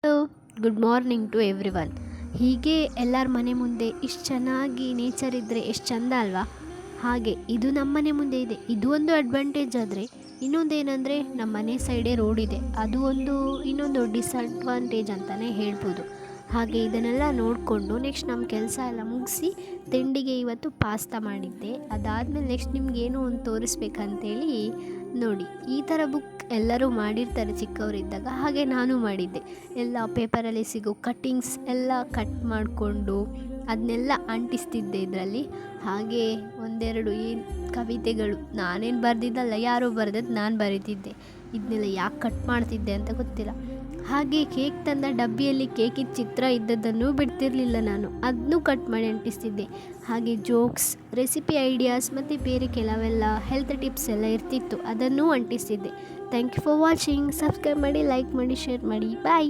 Hello, good morning to everyone. ಹೀಗೆ ಎಲ್ಲರ ಮನೆ ಮುಂದೆ ಇಷ್ಟು ಚೆನ್ನಾಗಿ ನೇಚರ್ ಇದ್ದರೆ ಎಷ್ಟು ಚಂದ ಅಲ್ವಾ? ಹಾಗೆ ಇದು ನಮ್ಮ ಮನೆ ಮುಂದೆ ಇದೆ. ಇದು ಒಂದು ಅಡ್ವಾಂಟೇಜ್ ಆದರೆ ಇನ್ನೊಂದೇನೆಂದರೆ ನಮ್ಮ ಮನೆ ಸೈಡೇ ರೋಡ್ ಇದೆ. ಅದು ಇನ್ನೊಂದು ಡಿಸಡ್ವಾಂಟೇಜ್ ಅಂತಲೇ ಹೇಳ್ಬೋದು. ಹಾಗೆ ಇದನ್ನೆಲ್ಲ ನೋಡಿಕೊಂಡು ನೆಕ್ಸ್ಟ್ ನಮ್ಮ ಕೆಲಸ ಎಲ್ಲ ಮುಗಿಸಿ ತಿಂಡಿಗೆ ಇವತ್ತು ಪಾಸ್ತಾ ಮಾಡಿದ್ದೆ. ಅದಾದಮೇಲೆ ನೆಕ್ಸ್ಟ್ ನಿಮಗೇನೋ ಒಂದು ತೋರಿಸ್ಬೇಕಂತೇಳಿ ನೋಡಿ, ಈ ಥರ ಬುಕ್ ಎಲ್ಲರೂ ಮಾಡಿರ್ತಾರೆ ಚಿಕ್ಕವರಿದ್ದಾಗ. ಹಾಗೆ ನಾನು ಮಾಡಿದ್ದೆ. ಎಲ್ಲ ಪೇಪರಲ್ಲಿ ಸಿಗೋ ಕಟ್ಟಿಂಗ್ಸ್ ಎಲ್ಲ ಕಟ್ ಮಾಡಿಕೊಂಡು ಅದನ್ನೆಲ್ಲ ಅಂಟಿಸ್ತಿದ್ದೆ ಇದರಲ್ಲಿ. ಹಾಗೆ ಒಂದೆರಡು ಏನು ಕವಿತೆಗಳು ನಾನೇನು ಬರೆದಿದ್ದಲ್ಲ, ಯಾರೋ ಬರೆದದ್ದು ನಾನು ಬರೀತಿದ್ದೆ. ಇದನ್ನೆಲ್ಲ ಯಾಕೆ ಕಟ್ ಮಾಡ್ತಿದ್ದೆ ಅಂತ ಗೊತ್ತಿಲ್ಲ. ಹಾಗೆ ಕೇಕ್ ತಂದ ಡಬ್ಬಿಯಲ್ಲಿ ಕೇಕಿನ ಚಿತ್ರ ಇದ್ದದ್ದನ್ನು ಬಿಡ್ತಿರಲಿಲ್ಲ ನಾನು, ಅದನ್ನೂ ಕಟ್ ಮಾಡಿ ಅಂಟಿಸ್ತಿದ್ದೆ. ಹಾಗೆ ಜೋಕ್ಸ್, ರೆಸಿಪಿ ಐಡಿಯಾಸ್ ಮತ್ತು ಬೇರೆ ಕೆಲವೆಲ್ಲ ಹೆಲ್ತ್ ಟಿಪ್ಸ್ ಎಲ್ಲ ಇರ್ತಿತ್ತು, ಅದನ್ನೂ ಅಂಟಿಸ್ತಿದ್ದೆ. Thank you for watching. Subscribe ಮಾಡಿ, ಲೈಕ್ ಮಾಡಿ, ಶೇರ್ ಮಾಡಿ. ಬಾಯ್.